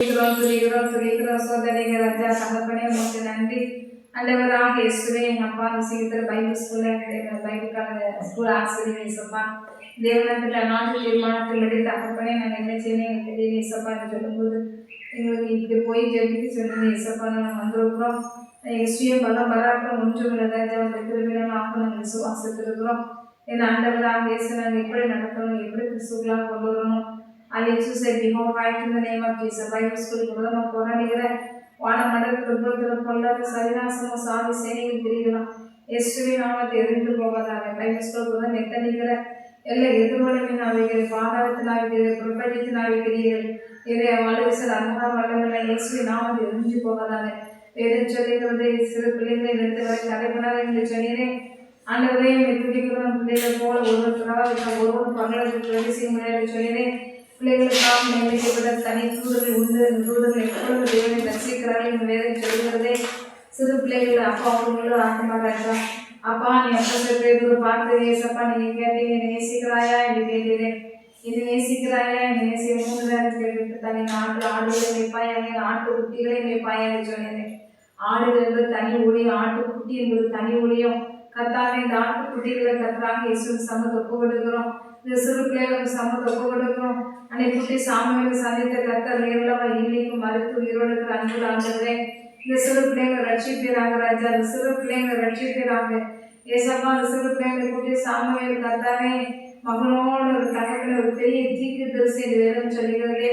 துதிக்கிறோம் சோதனைங்க ராஜா தகப்பனே உமக்கு நன்றி. ஆண்டவராக இயேசுவே எங்கள் அப்பா விஷயத்தில் பைபிள் ஸ்கூலில் பைபிளுக்கான ஸ்கூல் ஆசிரியர் இயேசப்பா தேவனத்தில் நாட்டு தீர்மானத்தில் எடுத்து தகப்பனே நாங்கள் என்ன செய்யணும் எங்களுக்கு தெரியல இயேசப்பா சொல்லும்போது எங்களுக்கு இப்படி போய் ஜெபிக்க சொல்லுங்க இயேசப்பா நாங்கள் வந்திருக்கிறோம். எங்கள் சுய பலம் பராக்கம் ஒன்றும் இல்லை ராஜா அந்த திருவிழாவாக நாங்கள் விசுவாசத்திருக்கிறோம். ஏன்னா ஆண்டவராக இயேசு நாங்கள் எப்படி நடக்கணும் எப்படி கிறிஸ்துவலாக கொண்டு வரணும். Jesus said, "Behold, right in the name of Jesus." Bible school மூலமா போராடுகிற வானமண்டலத்தில் பொல்லாத சரிநாசமோ சாதி சேனைகள் தெரியுமா இயேசுவே நாமத்தை எரிந்து போவதாக. பைபிள் ஸ்கூல் கூட நெத்தனிக்கிற எல்லா எதிர்வலையும் நாவிகள் பாதாளத்தின் ஆவிகள் பிரபஞ்சத்தின் ஆவிகள் இதை வலுசல் அன்பாக வல்லங்களை இயேசுவே நாமத்தை எரிஞ்சு போவதாக. வேதம் சொல்லுகிறது சிறு பிள்ளைகளை எடுத்து வரை தலைப்படாத என்று சொன்னீரே ஆண்டவரே துடிக்கிறோம் பிள்ளைகள் போல ஒருவன் பங்களுக்கு வேலை செய்ய முடியாது சொன்னீரே பிள்ளைகளுக்காக நியமிக்கப்பட்ட தனி தூதர்கள் உண்டு. தூதர்கள் எப்பொழுது தேவனை ரசிக்கிறார்கள் என்று வேதம் சொல்கிறதே. சிறு பிள்ளைகள் அப்பா அவங்களும் ஆக்கமாட்டாங்க. அப்பா நீ அப்பா பார்த்து ஏசப்பா நீங்கள் கேட்டீங்க நேசிக்கிறாயா என்று கேட்டீரேன். இது நேசிக்கிறாயா என்று நேசிய 3 கேட்டு தனி ஆடுகளை மேய்ப்பாயாக ஆட்டு குட்டிகளை மேய்ப்பாயாக சொன்னேன். ஆடுகள் என்பது தனி ஊழியம், ஆட்டுக்குட்டி என்பது தனி ஊழியம். கத்தாவே இந்த ஆட்டுக்குட்டிகளை கத்தாங்க இயேசு சமத்தை ஒப்புக்கொடுக்கிறோம். இந்த சிறு பிள்ளைகளுக்கு சமத்தை ஒப்புக்கொடுக்கிறோம். அன்னைக்குட்டி சாமியை சந்தித்த கத்தர் நேரில் இன்னைக்கும் மறுத்து உயிரோடு அன்பு ஆகிறதே. இந்த சிறு பிள்ளைங்களை ரட்சிப்பீராங்க ராஜா. அந்த சிறு பிள்ளைங்களை ரட்சிப்பீராங்க ஏசப்பா. அந்த சிறு பிள்ளைங்களை கூட்டி சாமியில் கத்தாவே மகனோட ஒரு தகவல் ஒரு பெரிய தீக்கு தரிசி வேதம் சொல்லுகிறதே.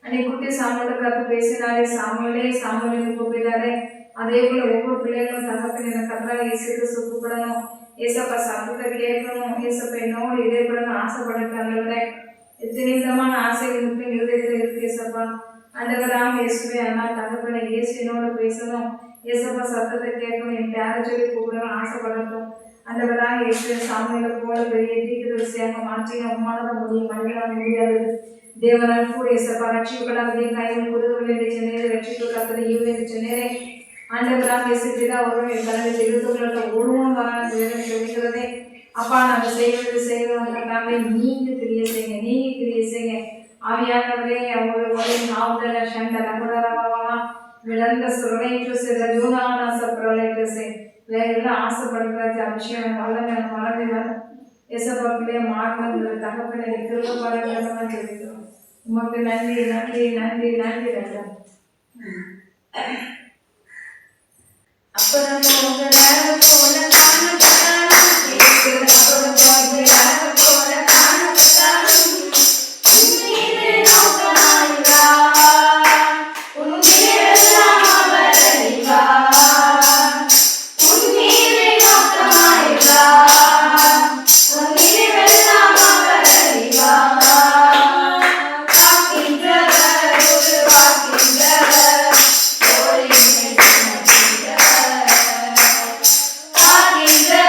அன்னைக்குட்டி சாமியோட கத்து பேசினாரே சாமியோட கூப்பிடாரே. அதே போல ஒவ்வொரு பிள்ளைகளும் தகப்பன் எனக்கு கத்தராக இயேசுக்கு சுத்தப்படணும். ஏசப்பா சத்தத்தை கேட்கணும். ஏசப்பா என்னோடு இதே கூட ஆசைப்படுறாங்க. எத்தனை விதமான ஆசைகள் மட்டும் இருதயத்தில் இருக்கு ஏசப்பா. ஆண்டவராக இயேசுவே அண்ணா தகப்பனை இயேசுனோடு பேசணும். ஏசப்பா சத்தத்தை கேட்கணும். என் பேரை சொல்லி கூப்பிடணும் ஆசைப்படட்டும். ஆண்டவராக இயேசுவே சாமியில போல பெரிய தீர்க்கதரிசியாக மாற்றி அவமானத முடியும் மனிதனால் முடியாது. தேவனால் கூட ஏசப்பா ரட்சிக்கப்படாத கையில் குருவில் என்று சொன்னேன். ரட்சிப்பு கத்தனை ஈவு என்று சொன்னேன். ஆண்டவராக இயேசுதான் ஒருவன் கலந்து இருந்துள்ள ஒருவன் வராது வேதம் சொல்கிறதே. அப்பா நாங்கள் செய்கிறோம் கட்டாவே நீங்க கிரிய செய்யுங்க ஆவியானவரே. அவங்களுடைய நாவல சண்டை நம்புறவா விளந்த சுரணைட்டு ஜூனான சப்ரலைட்டு எல்லாம் ஆசைப்படுறாச்சு அபிஷேகம் வளர்ந்து எசப்பா பிள்ளைய மாறினது தகப்பனை திரும்ப பாருங்க சொல்லிக்கிறோம். உமக்கு நன்றி நன்றி நன்றி நன்றி ராஜா. அப்புறம் Happy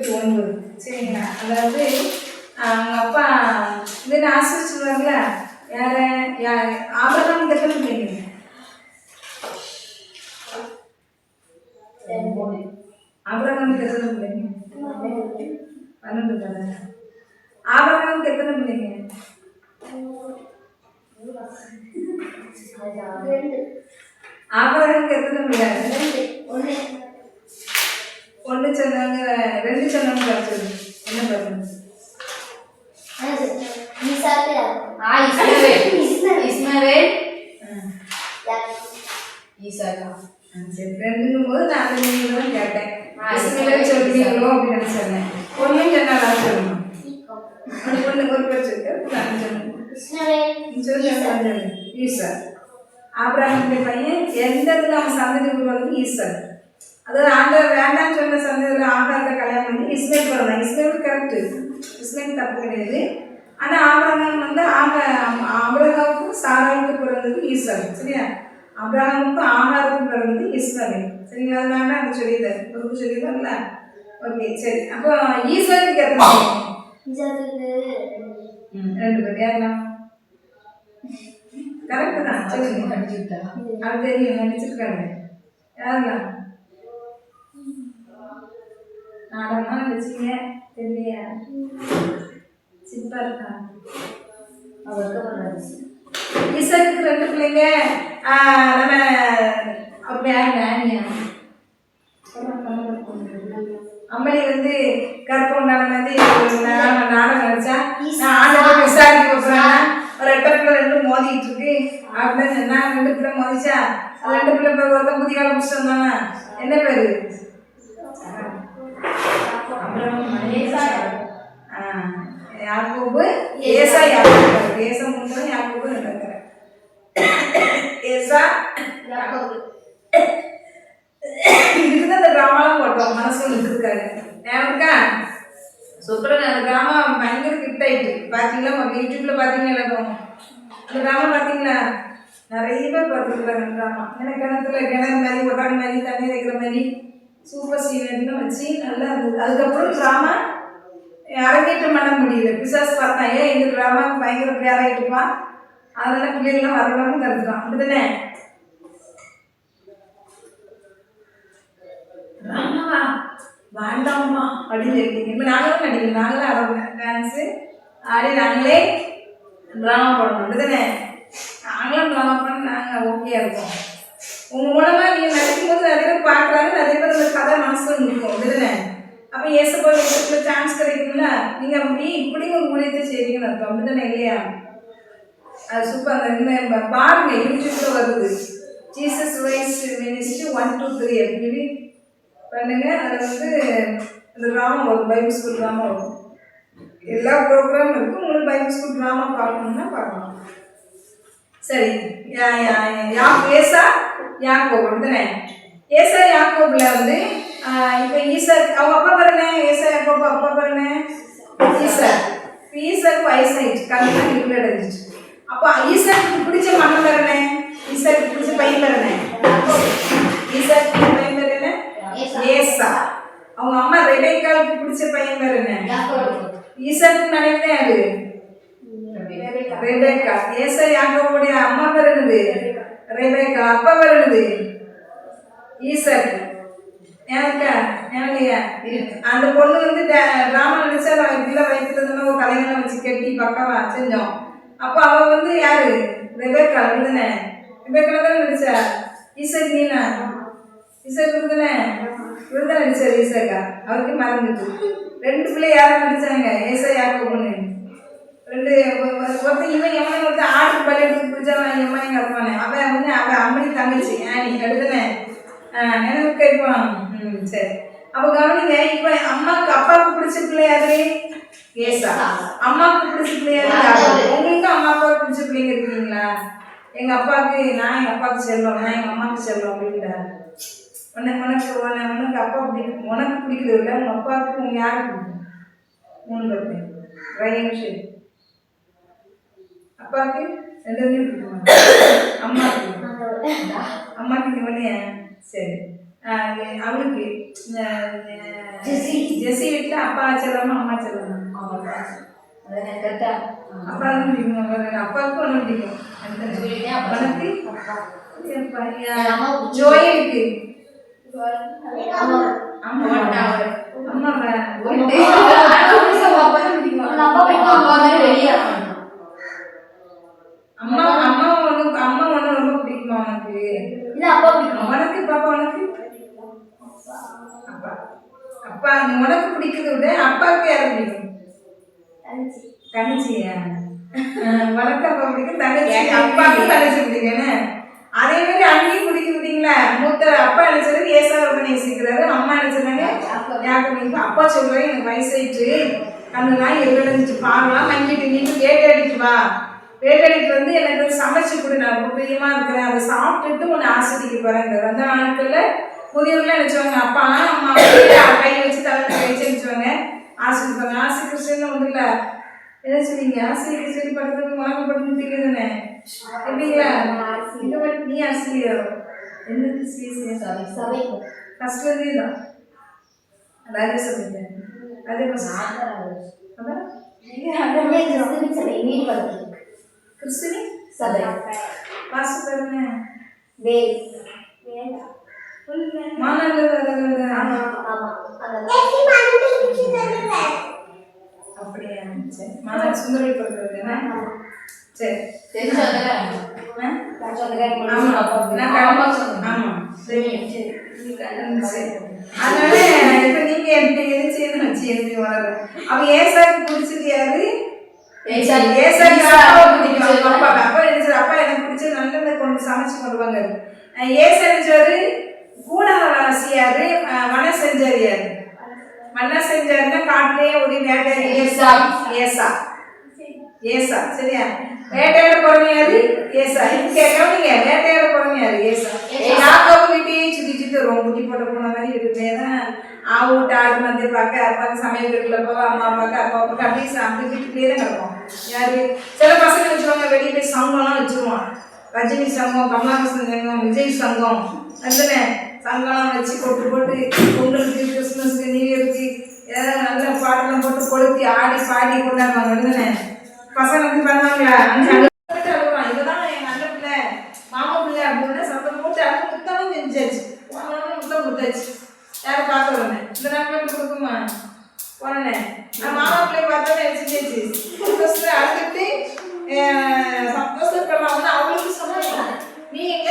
29 சரிங்களா. அதாவது அவங்க அப்பா இதுன்னு ஆசிரிச்சுருவாங்கள யார் ஆபிரகாமுக்கு எத்தனை பிள்ளைங்க? ஆபிரகாமுக்கு எத்தனை பிள்ளைங்க? 12 தானே. ஆபிரகாமுக்கு எத்தனை பிள்ளைங்க? ஆபிரகாமுக்கு எத்தனை பிள்ளைங்க? ஒன்று சொன்னாங்க, 2 சொன்னாங்க. அடுத்தது என்ன பாருங்க? சரி, 2ங்கும் போது நான் அதை நீங்கள் தான் கேட்டேன். சொல்லுவீங்களோ அப்படின்னு சொன்னேன். ஒன்றும் சொன்னால் சொல்லணும். ஒன்று ஒரு பேர் சொல்லுங்க. ஈஸ்வர் ஆபிரகாமுடைய பையன். எந்த இதில் அவன் சந்ததி உருவாக்குது? ஈஸ்வர். அதாவது ஆண்டவர் வேண்டாம்னு சொன்ன சந்ததியில் ஆகாரத்தை கல்யாணம் பண்ணி இஸ்மேல் பிறந்தான். இஸ்மேல் கரெக்டு, இஸ்மேல் தப்பு கிடையாது. ஆனால் ஆபிரகாம் வந்து ஆபிரகாமுக்கும் சாராவுக்கும் பிறந்தது ஈஸ்வர். சரியா? ஆபிரகாமுக்கும் ஆகாருக்கும் பிறந்தது இஸ்மேல். சரிங்களா? அது வேண்டாம் அப்படி சொல்லிடுறேன். ஒரு சொல்லிடுறோம்ல. ஓகே சரி. அப்போ ஈஸ்வருக்கு எத்தனை? 2 பேர். யாரெல்லாம்? கரெக்டு தான். சொல்லுங்க. அது தெரியும், நடிச்சிருக்காங்க. யாரெல்லாம்? நாடகமா வச்சுங்க. தெரியலையா? சிப்பா இருக்கா? ஈஸ்வருக்கு 2 பிள்ளைங்க. நம்ம அப்படி யாருங்க? அம்மளி வந்து கற்பம் உண்டான மாதிரி நாடகம் நடிச்சா நான் ஆண்டவரை விசாரிக்க போகிறேன். ஒரு 8 பிள்ளை 2 மோதிட்டு இருக்கு அப்படின்னு சொன்னா 2 பிள்ளை மோதிச்சா 2 பிள்ளை பேர் ஒருத்தன் புதிகால புஸ்தகம் தானே. என்ன பேரு? யாக்கோபு, ஏசா, யாக்கோபு. ஏசா மூத்தவன், யாக்கோபு ரெண்டாவது. ஏசா, யாக்கோபு. இதுக்குதான் அந்த டிராமாலாம் போட்டோம். மனசுல இருக்காங்க. ஞாபகா சூப்பராக அந்த டிராமா பயங்கர ஹிட் ஆயிட்டு. பார்த்தீங்களா? யூடியூப்ல பார்த்தீங்களா? அந்த டிராமா பார்த்தீங்களா? நிறைய பேர் பார்த்துருக்குறாங்க அந்த டிராமா. எனக்கு கிணறு மாதிரி ஒட்டாங்க மாதிரி தண்ணி வைக்கிற மாதிரி சூப்பர் சீனியர்லாம் வச்சு நல்லா இருந்தது. அதுக்கப்புறம் ட்ராமா அரங்கேற்றம் பண்ண முடியல. பிசாசு பார்த்தா ஏன் இந்த ட்ராமாவுக்கு பயங்கர பேர் ஆகிட்டுப்பான், அதனால பிள்ளைகள்லாம் வரலாம்னு கருதுறான். அப்படிதானே? ட்ராமாவா வேண்டாமா அப்படின்னு இருக்கீங்க. இப்போ நாங்களும் நடிக்கணும். நாங்களும் ஆடுறோம் டான்ஸு ஆடி நாங்களே ட்ராமா போடணும். அப்படிதானே? நாங்களும் ட்ராமா பண்ண நாங்கள் ஓகேயா இருக்கோம். உங்கள் மூலமாக நீங்கள் நடிக்கும்போது நிறைய பேர் பார்க்குறாங்க, நிறைய பேர் அந்த கதை மனசில் நிற்கும். அப்படிதானே? அப்போ ஏசப்பா சான்ஸ் கிடைக்கும்ல. நீங்கள் அப்படி இப்படி ஒரு ஊழியத்தை செய்வீங்கன்னு அர்த்தம். அப்படிதானே? இல்லையா? அது சூப்பர். அந்த பாருங்க, யூடியூப்ல வருது. ஜீசஸ் வைஸ் மினிஸ்ட்ரி 1 2 3 அப்படி பண்ணுங்க. அதில் வந்து இந்த ட்ராமா வரும், பைபிள் ஸ்கூல் ட்ராமா வரும். எல்லா ப்ரோக்ராமும் இருக்கும். உங்களுக்கு பைபிள் ஸ்கூல் ட்ராமா பார்க்கணும்னா பார்க்கலாம். சரி. ஏசா யாக்கோபு. அப்படிதானே? ஏசா யாக்கோபுல வந்து இப்போ ஈசர் அவங்க அப்பா பாருங்க. ஏசா யாக்கோபு அப்பா பாருங்க ஈசர். ஈசருக்கு வயசாயிடுச்சு, கல்யாணம் இப்படி அடைஞ்சிச்சு. அப்போ ஈசருக்கு பிடிச்ச மகன் பாருங்க. ஈசருக்கு பிடிச்ச பையன் பாருங்க. ஈசருக்கு பையன் பாருங்க ஏசா. அவங்க அம்மா ரெபேக்காவுக்கு பிடிச்ச பையன் பாருங்க. ஈசருக்கு நினைவுதான் யாரு? ரெபேக்கா. ஏசா யாக்கோபுடைய அம்மா பேர் என்னது? ரெபேக்கா. அப்பா பேர் என்னது? ஈசக். ஏக்கா ஏன்லையா? அந்த பொண்ணு வந்து டிராமா நடிச்சா இப்படிலாம் வயிற்றுல ஒரு கலைஞெல்லாம் வச்சு கட்டி பக்காவா செஞ்சோம். அப்போ அவள் வந்து யாரு? ரெபேக்கா. அப்படிதானே? ரெபேக்கா தானே நடிச்சா. ஈசக் நீனா? ஈசக் விருதுனே விருதான் நடிச்சார் ஈசக்கா. அவருக்கு மறந்துட்டு 2 பிள்ளை யாரும் நடிச்சாங்க. ஏசா யாக்கோபுன்னு 2. ஒருத்தன் இவன் எவனை ஒருத்தன் ஆடு பள்ளியெடுத்து பிடிச்சவன் எம்மா எங்கள் அப்பானே. அவன் வந்து அவன் அம்மனி தங்கச்சி ஆனி. அடுத்தனே நினைவு கேட்பான். சரி. அப்போ கவனிங்க. இப்போ அம்மாவுக்கு அப்பாவுக்கு பிடிச்ச பிள்ளை யாரு? ஏசா. அம்மாவுக்கு பிடிச்ச பிள்ளை யாரு? உங்களுக்கு அம்மா அப்பாவுக்கு பிடிச்ச பிள்ளைங்க இருக்கீங்களா? எங்கள் அப்பாவுக்கு நான் எங்கள் அப்பாவுக்கு செல்லும், நான் எங்கள் அம்மாவுக்கு செல்லும் அப்படின்டா. உனக்கு அப்பா பிடிக்கும். உனக்கு பிடிக்கிறது இல்லை, உங்கள் அப்பாவுக்கு உங்கள் யாருக்கு பிடிக்கும்? 3 பேர். ரைட். அப்பாவுக்கு 2 பிடிக்குமா? அம்மாவுக்கு இவனையா? சரி. அவளுக்கு ஜெசி வீட்டில் அப்பா செல்லமா அம்மா செல்லமா அப்பா தான் பிடிக்கும். அப்பாவுக்கும் ஒன்று பிடிக்கும். உனக்கு ஜோயிலுக்கு அம்மா ஒண்ணு ரொம்ப பிடிக்குமா உனக்கு? உனக்கு பாப்பா உனக்கு அப்பா அப்பா உனக்கு பிடிக்கிறத விட அப்பாவுக்கு யாரை பிடிக்கும்? தங்கச்சியா? உனக்கு அப்பா பிடிக்கும், தங்கச்சி அப்பாவுக்கு தங்கச்சி பிடிக்கும். அதே மாதிரி அங்கேயும் பிடிக்கிறீங்களா? மூத்த அப்பா நினைச்சது ஏசா ரொம்ப நேசிக்கிறாரு, அம்மா நினைச்சதாங்க யாருக்கு. அப்பா சொல்றாரு எனக்கு வயசாயிட்டு கண்ணுலாம் எவ்வளவு பாருலாம் மங்கிட்டு நீட்டு வேட்டையாடிட்டு வா, வேட்டையாடிட்டு வந்து எனக்கு சமைச்சு கொடு, நான் ரொம்ப பிரியமா இருக்கிறேன், அதை சாப்பிட்டுட்டு உன்னை ஆசிரிக்க போறேங்கிறது. அந்த நாட்கள்ல முதியோர்லாம் நினைச்சுவாங்க அப்பாலாம் அம்மா கை வச்சு தலை வச்சு நினைச்சுவாங்க ஆசிரிப்பாங்க. ஆசிரியர் ஒன்றும் இல்லை என்ன சொல்லுவீங்க? ஆசிரியர் சொல்லி படுறது வழங்கப்பட்டு தானே எப்படிங்களா? இந்த மாதிரி நீ ஆசிரியர் என்ன சபை ஃபர்ஸ்ட் வந்து தான் ராஜசபை அதே கிறிஸ்துவ சபை பாசு பாருங்க அப்படியா? சரி மாதா சுந்தரி படுறது சரி அதனால இப்ப நீங்க எது செய்து வச்சு எப்படி வளர அவ ஏசாக்கு பிடிச்சது யாரு? அப்பா எனக்கு பிடிச்சது நல்லதை கொண்டு சமைச்சு கொண்டுவாங்க. ஏசா நினைச்சாரு கூடாரவாசியாரு, மன செஞ்சாரு யாரு? மன செஞ்சாருன்னா காட்டிலேயே ஒரு வேட்டை ஏசா ஏசா ஏசா சரியா? வேட்டையாட போறவங்க யாரு? ஏசா. கேட்கறீங்க வேட்டையாட போறவங்க யாரு? ஏசா. யாக்கோபு வீட்டையே சுத்தி சுத்தி வரும், குட்டி போட்ட போன மாதிரி இருக்குதான். ஆவு விட்டு ஆடு வந்து பார்க்க, அப்பாவுக்கு சமையல் வீட்டுல போவா, அம்மா அப்பாவுக்கு அப்பா அப்பாவுக்கு அப்படியே சாப்பிட்டு வீட்டுக்குள்ளேயே தான் கிடக்கும். யாரு? சில பசங்க வச்சுருவாங்க வெளியே போய் சங்கம்லாம் வச்சுருவான், ரஜினி சங்கம், கமலஹாசன் சங்கம், விஜய் சங்கம் அதுதானே சங்கம்லாம் வச்சு போட்டு போட்டு பொங்கலுக்கு கிறிஸ்துமஸ்க்கு நியூ இயருக்கு ஏதாவது நல்ல பாட்டெல்லாம் போட்டு கொளுத்தி ஆடி பாடி கொண்டாடுவாங்க அதுதானே. பசங்க வந்து பண்ணுவாங்களா? அழுவான், இதுதான் என் நல்ல பிள்ளை மாமா பிள்ளை அப்படின்னு சத்தம் போட்டு அழுது முத்தமும் செஞ்சாச்சு. முத்தம் கொடுத்தாச்சு. யாரும் பார்த்த உடனே இந்த நாட்கள் கொடுக்குமா உடனே நான் மாமா பிள்ளை பார்த்தோன்னே செஞ்சாச்சு. சந்தோஷத்துல அழுதுட்டு சந்தோஷப்படலாம் அவங்களுக்கு சந்தோஷம். நீ எங்க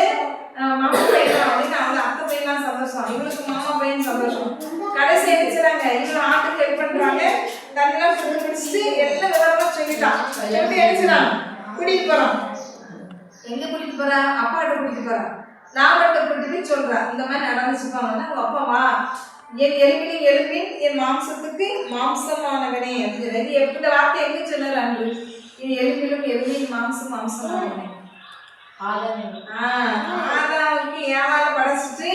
மாமா பையன் அப்படின்னு அவங்க அத்தை பையன்லாம் சந்தோஷம், இவங்களுக்கு மாமா பையன் சந்தோஷம். கடைசி நினைச்சாங்க இவங்க ஆட்டுக்கு ஹெல்ப் பண்றாங்க, தண்ணிலாம் சுட்டு பிடிச்சிட்டு எல்லாம் விவரமா சொல்லிட்டான். எப்படி நினைச்சுதான் கூட்டிட்டு போறான். எங்க கூட்டிட்டு போறா? அப்பாட்ட கூட்டிட்டு போறா. லாபத்தை கூட்டிட்டு சொல்றா இந்த மாதிரி நடந்துச்சுப்பாங்கன்னா அப்பா வா, என் எலும்பின் எலும்பின் என் மாம்சத்துக்கு மாம்சமானவனே அப்படின்னு எப்படி வார்த்தை எங்க சொன்னாரு? அன்று என் எலும்பிலும் எலும்பின் மாம்சம் மாம்சமானவனே. ஆதாமுக்கு ஏவாள படைச்சிட்டு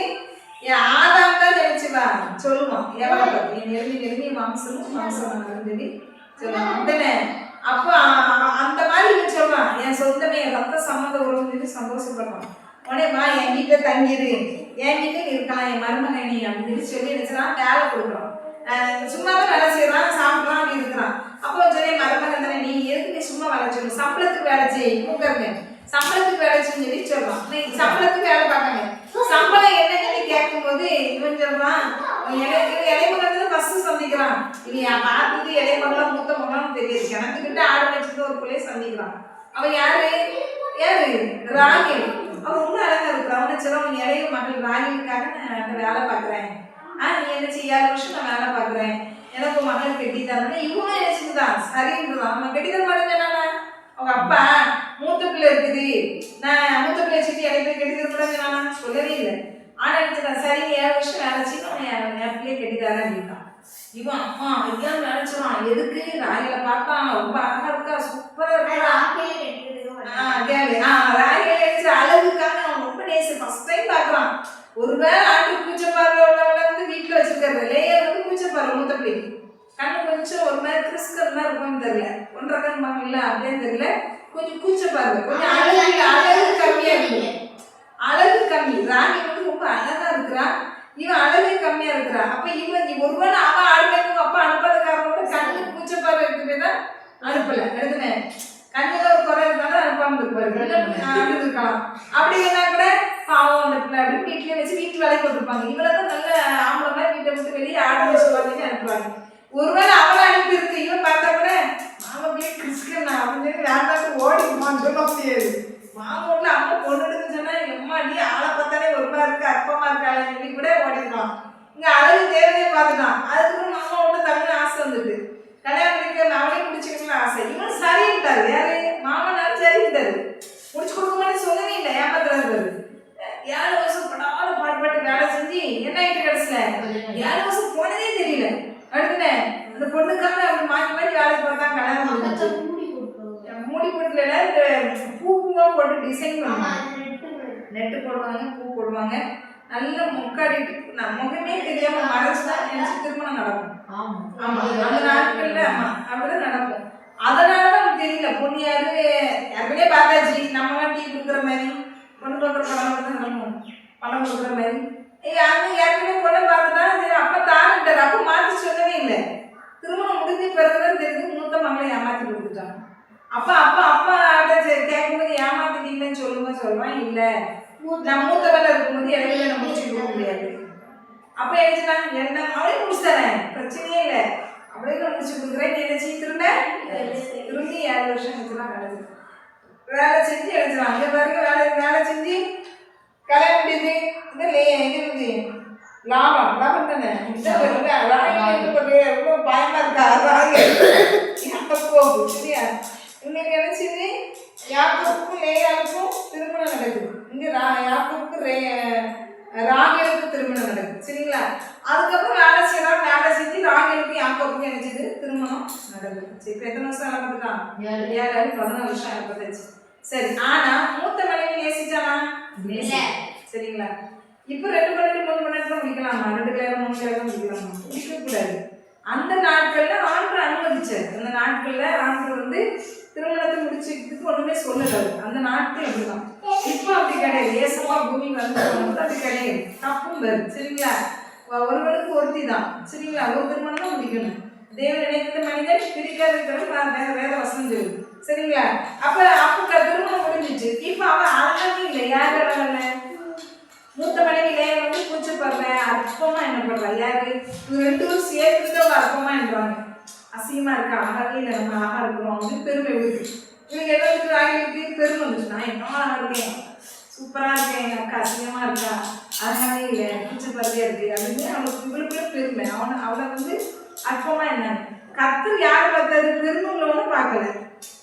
ஆதாம் தான் நினைச்சுவா சொல்லுவான் ஏவாள என் எலும்பி எலும்பி மாம்சமும் மாம்சமானவன் சொல்லி சொல்லுவான். உடனே அப்போ அந்த மாதிரி சொல்லுவான் என் சொந்தமே ரத்த சம்மந்த உறவுன்னு சொல்லி சந்தோஷப்படுவான். உடனே வா என் வீட்டை தங்கிடு, என் வீட்டை இருக்கலாம், என் மருமகை நீ அப்படின்னு சொல்லி நினைச்சுதான் வேலை கொடுக்குறோம். சும்மா தான் வேலை செய்யறான், சாப்பிட்றான், அப்படி இருக்கிறான். அப்போ சொல்லி மருமகன் தானே நீ எதுக்கு சும்மா வேலை சொல்லு, சம்பளத்துக்கு வேலை செய் கூப்பிடுங்க, சம்பளத்துக்கு வேலை செய்யு சொல்லி சொல்றான். சம்பளத்துக்கு வேலை பார்க்காங்க, சம்பளம் என்னன்னு கேட்கும்போது இவன் சொல்றான் இளைமகன் ஃபர்ஸ்ட் சந்திக்கிறான். இல்லையா பார்த்துட்டு இளைமகளாம் மூத்த மகளாம் தெரியாது, கிணத்துக்கிட்ட ஆடு வச்சுட்டு ஒரு பிள்ளைய சந்திக்கிறான். அவன் யாரு யாரு? ராகில். அவன் ரொம்ப அழகா இருக்கிறான். அவனை சொல்ல அவன் இளைய மகள் ராகிலுக்காக நான் வேலை பார்க்குறேன். நீ என்ன செய்ய 6 வருஷம் நான் வேலை பார்க்குறேன், எனக்கு மகள் கெட்டித்தானே இவங்க நினைச்சுதான் சரின்றான். அவன் கெட்டித்தர மாட்டேங்கிறானா? அவங்க அப்பா மூத்த பிள்ளை இருக்குது, நான் மூத்த பிள்ளை வச்சுட்டு இடையில கெட்டித்தரக்கூடாதுன்னா சொல்லவே இல்லை. ஆனா நினைச்சுதான் சரி 7 வருஷம் வேலை செய்யணும் என் பிள்ளைய கெட்டித்தாரேன் அப்படின்ட்டான். இவன் அம்மா ஐயா நினைச்சிடான் எதுக்கு ராகில பார்த்தான் ரொம்ப அழகா இருக்கா, சூப்பரா இருக்கா. அழகுக்காக அவன் ரொம்ப நேசம் ஃபர்ஸ்ட் டைம் பார்க்கறான். ஒருவேளை ஆட்டு பூச்சப்பாறை வந்து வீட்டுல வச்சிருக்காரு, லேயர் வந்து பூச்சப்பாறை மூத்த பிள்ளைக்கு கண்ணு கொஞ்சம் ஒரு மாதிரி கிறிஸ்கர்லாம் இருக்கும்னு தெரியல, 1.5 கண் இல்லை அப்படின்னு தெரியல, கொஞ்சம் பூச்சப்பாறை, கொஞ்சம் அழகு கம்மியா இருக்கு, அழகு கம்மி. ராணி வந்து ரொம்ப அழகா இருக்கிறான். இவன் அழகே கம்மியா இருக்கிறா. அப்ப இவன் ஒருவேளை அவன் ஆடுமைக்கு அப்பா அனுப்பாத காரணோட கண்ணு பூச்சப்பாரு இருக்குமே தான் அனுப்பல. எழுதுனே கண்ணுல ஒரு குறை இருந்தாலும் அனுப்பாம இருப்பாரு இருக்கலாம். அப்படி இல்லைன்னா கூட பாவம் அந்த பிள்ளை அப்படின்னு வீட்லயே வச்சு வீட்டு வேலைக்கு போட்டுருப்பாங்க. இவளை தான் நல்ல ஆம்பளை மாதிரி வீட்டை விட்டு வெளியே ஆட வச்சு பார்த்தீங்கன்னா அனுப்புவாங்க. ஒருவேளை அவளை அனுப்பி இருக்கு. இவன் பார்த்தா கூட மாமா அப்படியே கிறிஸ்கன் அப்படின்னு சொல்லி வேண்டாம் ஓடிக்குமான்னு சொல்ல முடியாது. மாமூல அம்மா பொண்ணு எடுத்து சொன்னா எம்மா நீ ஆளை பார்த்தாலே ஒருமா இருக்கு அற்பமா இருக்காளே சொல்லி கூட ஓடிடுவான். இங்க அழகு தேவையே பார்த்துட்டான். அதுக்கப்புறம் நம்ம ஒன்று தகுந்த ஆசை வந்துட்டு கல்யாணம் பண்ணிக்க அவனே முடிச்சுக்கணும்னு ஆசை. இவன் சரிட்டாரு. யாரு மாமனார் சரிட்டாரு. முடிச்சு கொடுக்க மாதிரி சொல்லவே இல்லை. ஏமாத்துறாரு. 7 வருஷம் படாத பாடுபாட்டு வேலை செஞ்சு என்ன ஆயிட்டு கடைசியில 7 வருஷம் போனதே தெரியல. அடுத்துனே அந்த பொண்ணுக்காக அப்படி மாற்றி மாற்றி வேலை பார்த்தா கல்யாணம் மூடி போட்டுல இந்த பூவா போட்டு டிசைன் பண்ணுவாங்க. நெட்டு போடுவாங்க, பூ போடுவாங்க, நல்ல முக்காடிட்டு முகமே தெரியாம மறைச்சுதான் நினைச்சு திருமணம் நடக்கும். ஆமா அந்த நாட்கள்ல ஆமா அப்படிதான் நடக்கும். அதனாலதான் நமக்கு தெரியல பொண்ணு யாரு யாருமே பார்த்தாச்சு. நம்ம டீ கொடுக்குற மாதிரி பொண்ணு பார்க்குற படம் நடக்கும். பணம் கொடுக்குற மாதிரி அங்க யாருமே பொண்ணை பார்த்துட்டா அப்ப தாருட்டாரு. அப்ப மாற்றி சொல்லவே இல்லை. திருமணம் முடிஞ்ச பிறகுதான் தெரிஞ்சு மூத்த மகளை ஏமாத்தி கொடுத்துட்டாங்க. அப்பா அப்பா அப்பா கேட்கும்போது ஏமாத்திட்டீங்கன்னு சொல்லுவான். இல்லை நான் மூத்தவெல்லாம் இருக்கும்போது இடையில நான் முடிச்சு கொடுக்க முடியாது. அப்ப எழுச்சுனா என்ன அவளே முடிச்சுதானே பிரச்சனையே இல்லை. அப்படியே நான் முடிச்சு கொடுக்குறேன். நீ என்ன செய்ய திரும்பி 7 வருஷம் கழிச்சுலாம் நடக்குது. வேலை செஞ்சு எழுச்சுலாம் அங்கே பாருங்க. வேலை செஞ்சு கல்யாணம் முடியுது. இது லாபம் தானே. எவ்வளோ பயமா இருக்கா போகுது சரியா. இன்னைக்கு நினைச்சது யாக்கோபுக்கும் லேயாளுக்கும் திருமணம் நடக்குது. இங்க யாக்கோபுக்கு ராகேலுக்கு திருமணம் நடக்குது சரிங்களா. அதுக்கப்புறம் வேலை செஞ்சு ராகேலுக்கு யாக்கோபுக்கு நினைச்சது திருமணம் நடக்குது. சரி இப்போ எத்தனை வருஷம் நடந்துட்டான் 7 14 வருஷம் நடந்துச்சு. சரி ஆனா மூத்த மனைவி நேசிச்சானா சரிங்களா. இப்போ 2 மணிக்கு 3 மணி நேரத்துல முடிக்கலாமா? 2 கல்யாணம் 3 கல்யாணம் முடிக்கலாமா? முடிக்க கூடாது. அந்த நாட்கள்ல ஆண்கள் அனுமதிச்சார். அந்த நாட்கள்ல ஆண்கள் திருமணத்தை முடிச்சுக்கிறதுக்கு ஒண்ணுமே சொல்லல. அந்த நாட்கள் அப்படிதான். இப்போ அப்படி கிடையாது. ஏசமா பூமி வந்து அப்படி கிடையாது. தப்பும் வருது சரிங்களா. ஒருவனுக்கு ஒருத்தி தான் சரிங்களா. ஒரு திருமணம் தான் முடிக்கணும். தேவன் நினைத்த மனிதன் பிரிக்காத வேத வசனம் சொல்லுது சரிங்களா. அப்ப திருமணம் முடிஞ்சிச்சு. இப்ப அவன் அழகவே இல்லை. யாரு அழகல்ல மூத்த மனைவியிலே கூச்சப்படுற அற்பமா என்ன பண்றா யாரு 2 பேரும் சேர்த்துட்டு அவங்க அற்பமா என்றாங்க. அசிங்கமா இருக்கா அழகாவே இல்லை நம்ம அழகா இருக்கிறோம் அப்படின்னு பெருமை இருக்கு. இவங்க எல்லாத்துக்கு ஆகிருக்கு பெருமை வந்துச்சு. நான் என்ன அழகா இருக்கேன் சூப்பரா இருக்கேன் எங்க அக்கா அசிங்கமா இருக்கா அழகாவே இல்லை கூச்சப்படுறதே இருக்கு அப்படின்னு அவளுக்கு இவளுக்குள்ள பெருமை. அவளை அற்பமா என்னன்னு கர்த்தர் யார் பார்த்தாரு பெருமை உள்ளவனு பார்க்கல.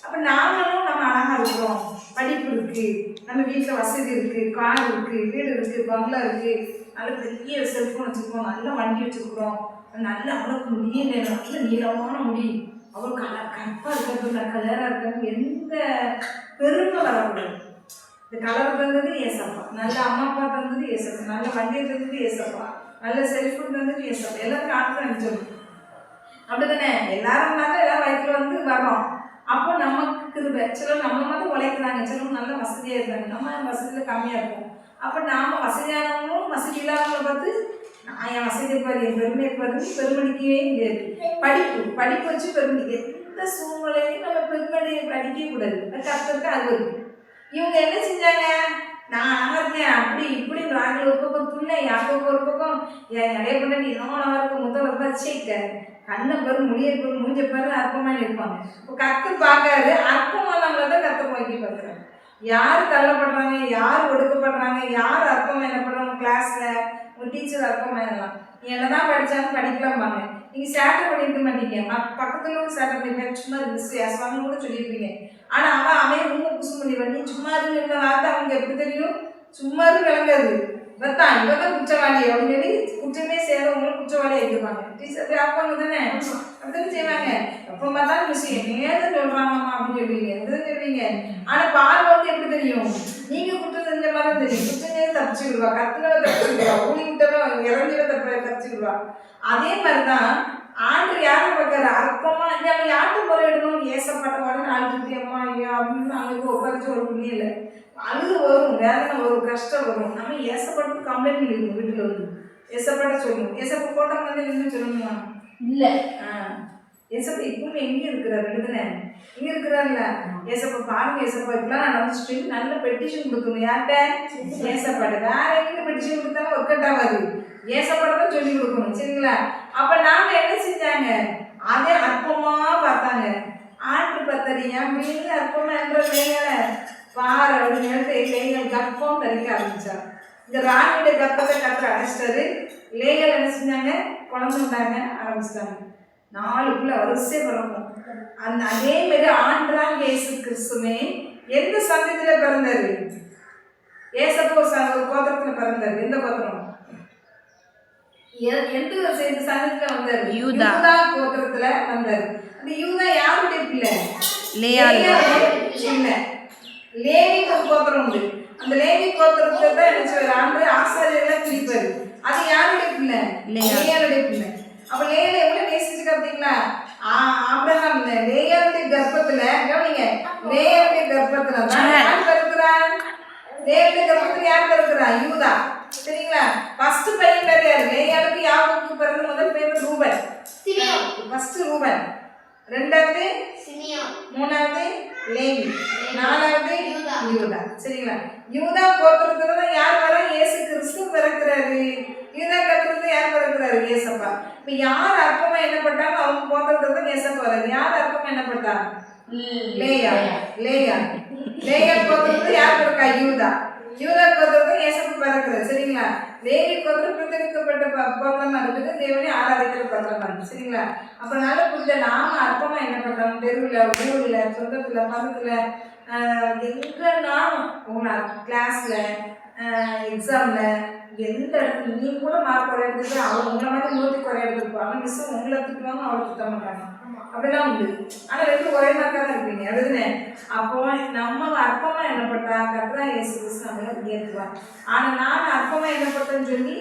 அப்ப நாமளும் நம்ம அழகா இருக்கிறோம், படிப்பு இருக்கு, நம்ம வீட்டில் வசதி இருக்கு, கார் இருக்கு, வீடு இருக்கு, பங்களா இருக்கு, நல்ல பெரிய செல்ஃபோன் வச்சுருக்கோம், நல்ல வண்டி வச்சுருக்கிறோம், நல்ல அவளுக்கு முடியல நல்ல நீளமான முடி, அவளுக்கு கற்பா இருக்கிறது கலராக இருக்கிறது எந்த பெருமை வரக்கூடாது. இந்த கலர் தந்தது ஏசப்பா, நல்ல அம்மா அப்பா தந்தது ஏசப்பா, நல்ல வண்டியை தந்தது ஏசப்பா, நல்ல செல்ஃபோன் தந்தது ஏசப்பா, எல்லாருக்கும் ஆட்கள் அனுப்பிச்சிடும். அப்படித்தானே எல்லாரும் தான் எல்லாம் வயிற்றுல வரோம். அப்போ நமக்கு கிருபை. சிலர் நம்ம மாதிரி உழைக்கிறாங்க, சிலர் நல்ல வசதியாக இருக்காங்க, நம்ம வசதியில் கம்மியாக இருக்கும். அப்போ நாம் வசதியானவங்களும் வசதி இல்லாதவங்களை பார்த்து நான் என் வசதியை பாரு என் பெருமையை பாரு பெருமடிக்கவே முடியாது. படிப்பு வச்சு பெருமடி எந்த சூழ்நிலையும் நம்ம பெருமடியை படிக்கவே கூடாது. கஷ்டத்துக்கு அது இருக்கு. இவங்க என்ன செஞ்சாங்க, நான் அழகா இருக்கேன் அப்படி இப்படி நாங்கள் ஒரு பக்கம் துண்ணை யாருக்கு ஒரு பக்கம் என் நிறைய பண்ணி இன்னும் அழகா இருக்க முதல்ல பறிச்சுக்க கண்ணை பாரு முடிய பாரு மூஞ்ச பாரு அற்பமாக இருப்பாங்க. இப்போ கற்று பார்க்காரு அற்பமானவங்கள தான் கற்று நோக்கி பார்க்குறாங்க. யார் தள்ளப்படுறாங்க, யார் ஒடுக்கப்படுறாங்க, யார் அற்பமாக என்ன பண்ணுறாங்க, கிளாஸில் உங்கள் டீச்சர் அற்பமாக என்னலாம் நீ என்னதான் படித்தாலும் படிக்கலாம்பாங்க. நீங்கள் சேட்டை பண்ணியிருக்க மாட்டீங்க, பக்கத்தில் ஒரு சேட்டை பண்ணிப்பேன் சும்மா மிஸ் ஏசுவாங்கன்னு கூட சொல்லியிருப்பீங்க. ஆனால் அவன் ரொம்ப புசு பண்ணி பண்ணி சும்மா இருந்த வார்த்தை அவங்க எப்படி தெரியும், சும்மா விளங்காது இவத்தான் இவதான் குற்றவாளி அப்படின்னு சொல்லி குற்றமே செய்யறவங்களும் குற்றவாளி ஆகிடுவாங்க. டீச்சர் ஆப்பாங்க தானே அப்படித்தானே செய்வாங்க. எப்போ பார்த்தாலும் மிஸ் என்னதான் சொல்றாங்கம்மா அப்படின்னு சொல்லுவீங்க, எதுவும் சொல்லுவீங்க. ஆனால் பார்வை எப்படி தெரியும், நீங்க குற்றம் செஞ்ச மாதிரி தெரியும். குற்றம் செய்ய தப்பிச்சு விடுவா, கத்துக்களை தப்பிச்சு விடுவா, ஊழி விட்டவன் இறஞ்சிட தப்பிச்சு விடுவா. அதே மாதிரிதான் ஆண்டு யாரை பார்க்கற அற்பமா இல்லை அவங்க யார்கிட்ட முறையிடணும் ஏசப்பட்ட உடனே அழுதுட்டு அம்மா ஐயா அப்படின்னு அங்கே உட்காரிச்சு ஒரு புண்ணியம் இல்லை. அழுது வரும், வேதனை வரும், கஷ்டம் வரும். நம்ம ஏசப்பட்டு கம்ப்ளைண்ட் பண்ணிருக்கோம் வீட்டில் ஏசப்பாட்ட சொல்லணும். ஏசப்பா போட்டோ வந்து நின்று சொல்லணுமா? இல்லை. ஏசப்பா இப்பவும் எங்கே இருக்கிறார்? எழுதுனே இங்கே இருக்கிறார்ல. ஏசப்பா பாருங்க, ஏசப்பா இப்பெல்லாம் நடந்துச்சு நல்ல பெட்டிஷன் கொடுக்கணும். யார்கிட்ட? ஏசப்பாட்ட. வேற எங்கே பெட்டிஷன் கொடுத்தாலும் ஒர்க் அவுட் ஆகாது. ஏசப்பாட்ட தான் சொல்லி கொடுக்கணும். சரிங்களா? அப்போ நாங்கள் என்ன செஞ்சாங்க? அதே அற்பமாக பார்த்தாங்க. ஆட்டு பத்தரியா மீன் அற்பமா என்ற லேயலை பாரு அப்படின்னு சொல்லிட்டு லேயல் கர்ப்பம் தரிக்க ஆரம்பிச்சார். இந்த ராணியோட கர்ப்பத்தை கற்று அடைச்சிட்டாரு. லேயல் என்ன செஞ்சாங்க? குழந்தை உண்டாங்க ஆரம்பிச்சிட்டாங்க. 4 பிள்ளை வரிசை பிறக்கும். அந்த அதே மாதிரி ஆண்டவராகிய இயேசு கிறிஸ்துவே எந்த சந்ததியில் பிறந்தாரு? ஏசப்பா ஒரு கோத்திரத்தில் பிறந்தாரு. எந்த கோத்திரம்? எந்த சந்ததியில் வந்தாரு? யூதா கோத்திரத்துல வந்தாரு. அந்த யூதா யாருடைய பிள்ளை? பிள்ளை. லேவி ஒரு கோத்திரம் உண்டு. அந்த லேவி கோத்திரத்தை தான் என்ன செய்வார்? ஆண்டு ஆசாரியர்களாக பிரிப்பாரு. அது யாருடைய பிள்ளை? லேயாளுடைய பிள்ளை. அப்ப லேயால எவ்வளவு நேசிச்சுக்க பார்த்தீங்களா? ஆபிரகாம் லேயாளுடைய கர்ப்பத்துல கவனிங்க, லேயாளுடைய கர்ப்பத்துல தான் யார் பிறக்கிறா? லேயாளுடைய கர்ப்பத்துல யார் பிறக்கிறா? யூதா. சரிங்களா? ஃபர்ஸ்ட் பையன் பேர் யாரு? லேயாளுக்கு யாக்கோபுக்கு பிறந்த முதல் பேர் ரூபன். ஃபர்ஸ்ட் ரூபன், ரெண்டாவது சிமியோன், மூணாவது லேவி, நாலாவது யூதா. சரிங்களா? யூதா கோத்திரத்துல தான் யார் வர? இயேசு கிறிஸ்து பிறக்கிறாரு. யூதா கோத்திரத்துல யார் பிறக்கிறாரு? ஏசப்பா. இப்ப யார் அற்பமா என்னப்பட்டாலும் அவங்க கோத்திரத்துல தான் ஏசப்பா வராது. யார் அற்பமா என்னப்பட்டா? லேயா. லேயா கோத்திரத்துல யார் பிறக்கா? யூதா. யூதா கோத்திரத்துல ஏசப்பா பிறக்கிறார். சரிங்களா? லேவி கோத்திரம் பிரித்தெடுக்கப்பட்ட கோத்திரமா இருக்குது. தேவனை ஆராதிக்கிற கோத்திரமா இருக்கு. சரிங்களா? அப்ப நல்ல புரிஞ்ச நாம அற்பமா என்ன பண்றோம்? தெருவில், ஊர்ல, சொந்தத்துல, மதத்துல, எங்கனாலும் உங்களை கிளாஸ்ல, எக்ஸாம்ல, எந்த இடத்துல நீ கூட மார்க் குறைய எடுத்துட்டு அவங்க உங்களை மாதிரி மூர்த்தி குறைய எடுத்துருப்பாங்க. மிஸ் உங்களை திட்டுவாங்க, அவளை திட்ட மாட்டாங்க. அப்படிலாம் உண்டு. ஆனா 2 ஒரே மார்க்காக தான் இருப்பீங்க. அதுன்னு அப்போ நம்ம அற்பமா என்னப்பட்டா கர்த்தரா இயேசு கிறிஸ்து நம்மளை உயர்த்துவார். ஆனா நான் அற்பமா என்னப்பட்டேன்னு சொல்லி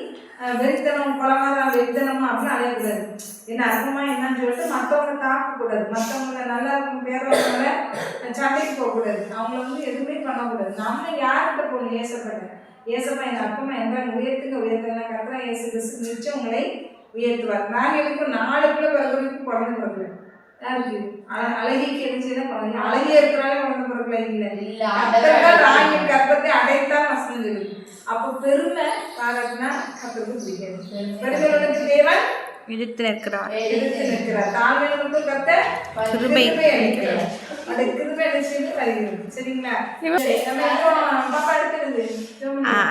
வெறித்தனம், கொலகாரம், வெறித்தனமா அப்படின்னு அலையக்கூடாது. என்ன அற்பமா என்னன்னு சொல்லிட்டு மற்றவங்களை தாக்கக்கூடாது. மற்றவங்களை நல்லா இருக்கும் பேரவங்களை சண்டைக்கு போகக்கூடாது. அவங்கள வந்து எதுவுமே பண்ணக்கூடாது. நம்ம யார்கிட்ட போகணும்? ஏசப்பா என் அற்பமா என்ன உயர்த்துங்க கர்த்தரா இயேசு கிறிஸ்து நிச்சயம் உங்களை உயர்த்துவார். நாங்கள் இருக்கும் 4 பிள்ளை பிறகுக்கு குழந்தை பிறகு யாருக்கு? அழகிக்கு என்ன செய்யணும்? குழந்தை அழகிய இருக்கிறாலே குழந்தை பிறகுல இல்லை. ராணி கர்ப்பத்தை அடைத்தான் வசனம் சொல்லுது. அப்போ பெருமை பாராட்டினா கர்த்தருக்கு பிடிக்காது. பெருமைகளுக்கு தேவன் எதிர்த்து நிற்கிறார். தாழ்மையுள்ள கர்த்தர் கிருபை அளிக்கிறார். அந்த கிருபை என்ன செய்து வருகிறது. சரிங்களா?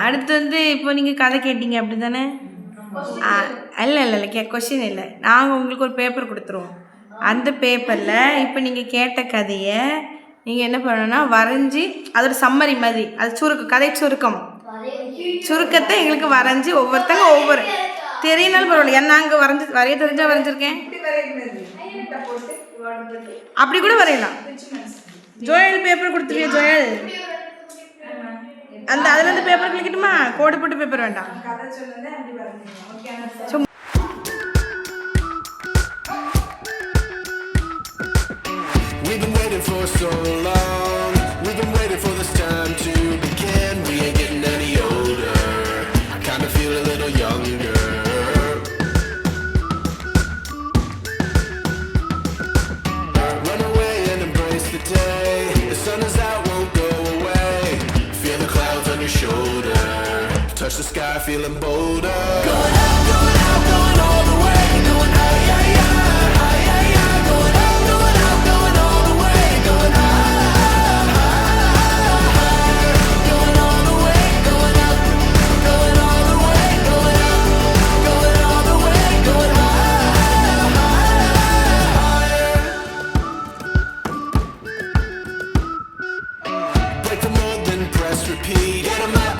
அடுத்து வந்து இப்போ நீங்கள் கதை கேட்டீங்க அப்படி தானே? இல்லை கொஸ்டின் இல்லை. நாங்கள் உங்களுக்கு ஒரு பேப்பர் கொடுத்துருவோம். அந்த பேப்பரில் இப்போ நீங்கள் கேட்ட கதையை நீங்கள் என்ன பண்ணணும்னா வரைஞ்சி அதோட சம்மரி மாதிரி, அது கதை சுருக்கத்தை எங்களுக்கு வரைஞ்சி ஒவ்வொருத்தங்க ஒவ்வொரு தெரியனாலும் பரவாயில்ல. ஏன்னா நாங்கள் வரைய தெரிஞ்சால் வரைஞ்சிருக்கேன். அப்படி கூட வரையலாம். Joel paper கொடுத்துருவியா? ஜோயல் அந்த அதில் இருந்து பேப்பர் கிளிக்கட்டுமா? கோடு போட்டு பேப்பர் வேண்டாம். We've been waiting for so long. We've been waiting for this time to begin. We ain't getting any older. I kinda feel a little younger. Run away and embrace the day. The sun is out, won't go away. Feel the clouds on your shoulder. Touch the sky, feeling bolder. Going out, going all the way. Going out, yeah, yeah. Repeat.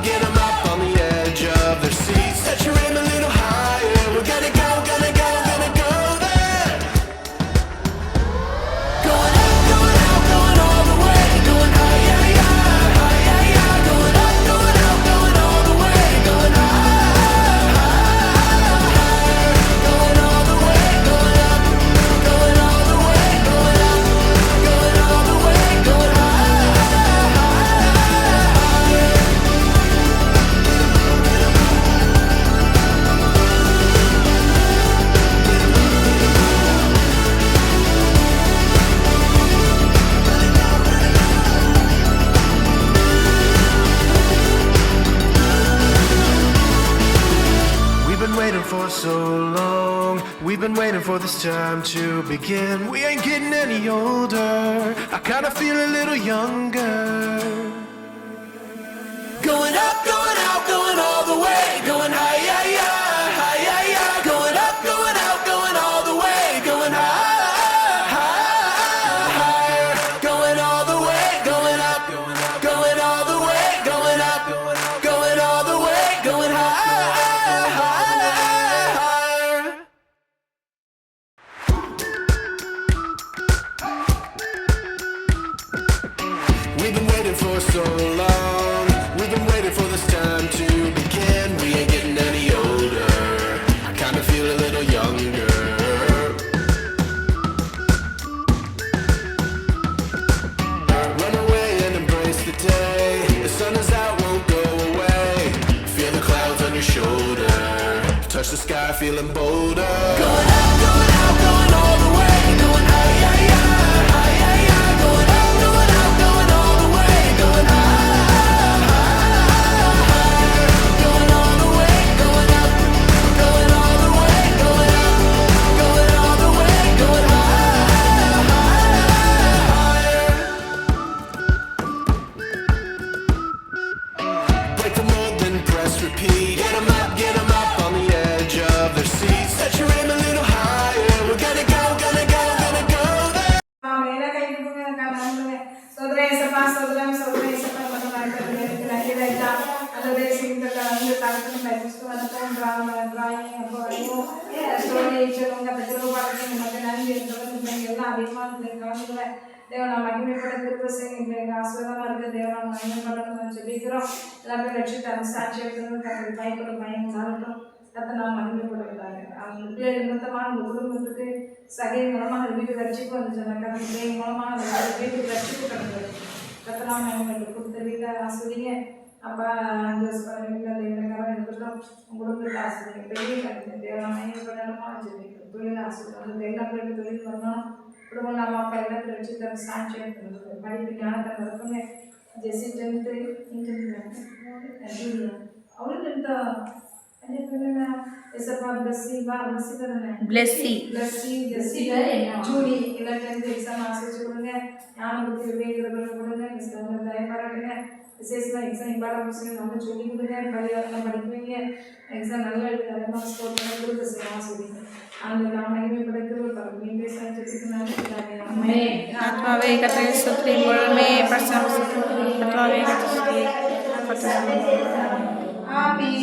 Get 'em up on the edge of their seats. Set your aim a little high. for this time to begin. We ain't getting any older. I kinda feel a little younger. Going up, going out, going all the way. Going high, yeah, yeah, high, yeah, yeah. Going up, going out, going all the way. Going high, high, higher. Going all the way, going up, going all the way, going up, going all the way, going high, higher. We've been waiting for so long. We've been waiting for this time to begin. We ain't getting any older. I kinda feel a little younger. Run away and embrace the day. The sun is out, won't go away. Feel the clouds on your shoulder. Touch the sky, feeling bolder. Going up, going out, going all the way. Going high, yeah, yeah, high, yeah, yeah. Going up, going out, going all the way. Going high, higher. Going all the way, going up, going all the way, going up, going all the way, going high, higher. Break the mold, then press repeat. Get 'em up on the edge of their seats. Set your aim a little higher. We're gonna go, gonna go, gonna go there. மேலே கை கொடுங்க காரணம் சோதரே சபா சோதரம் சோதரே சபா மனமார்க்க நன்றி ரைட்டா அதோட சிந்த கலந்து தாக்கணும் Bible வந்தோம் டிராயிங் அப்போ வரையும் ஸ்டோரி சொல்லுங்க பெற்றோர் பாடத்தை நமக்கு நன்றி இருக்கிறது எல்லாம் அதிகமாக கலந்துல தேவன் நாம் மகிமைப்பட திருப்ப செய்யுங்க ஆசீர்வாதமாக இருக்க தேவன் நாம் மகிமைப்படணும்னு சொல்லிக்கிறோம் எல்லாமே ரட்சித்து சாட்சி எடுக்கணும் பயப்படும் பயம் சாகட்டும் கத்தை நாம் மகிமைப்படுகிறாங்க அவங்க பிள்ளைகள் நிமித்தமாக அந்த குடும்பத்துக்கு சகை மூலமாக அந்த வீட்டு ரட்சிப்பு வந்து சொன்னாங்க அந்த பிள்ளை மூலமாக அந்த வீட்டுக்கு ரட்சிப்பு கிடந்தது கத்தை நாம் எங்களுக்கு கொடுத்த வீட்டை ஆசிரியை அப்பா 5 வருஷம் வீட்டில் தேவனக்காரன் இருக்கட்டும் உங்கள் குடும்பத்தை ஆசிரியை பெரிய கருத்து தேவனை மகிமைப்படணுமா சொல்லிக்கிறோம் தொழில் ஆசிரியர் அந்த எல்லா பிள்ளைகளும் தொழில் வரணும் குடும்பம் நம்ம அப்பா எல்லாத்தையும் ரட்சித்து அந்த சாட்சி எடுக்கணும் படிப்பு ஞானத்தை நடக்குங்க ஜெஸ்ஸி 10th அவளுக்கு இந்த Blessy. ஜூலி எல்லாம் 10th எக்ஸாம் ஆசிரிச்சு கொடுங்க ஞான புத்தி விவேகங்களை கொடுங்க தயப்பாராட்டுங்க விசேஷமாக எக்ஸாம் இம்பார்ட்டன் கொஸ்டின் நம்ம சொல்லி கொடுங்க பள்ளியாரெல்லாம் படிப்பீங்க எக்ஸாம் நல்லா எழுதி அதிகமாக ஸ்கோர் பண்ண கொடுக்க செய்யலாம் சொல்லிங்க அந்த நாம் மகிமைப்படுத்துவது பரவாயில்லை பேசுகிறாங்க ஆத்மாவே கர்த்தரை ஸ்தோத்திரி முழுமே பிரசன்னம் ஆத்மாவே கர்த்தரை ஸ்தோத்திரி ஆமென்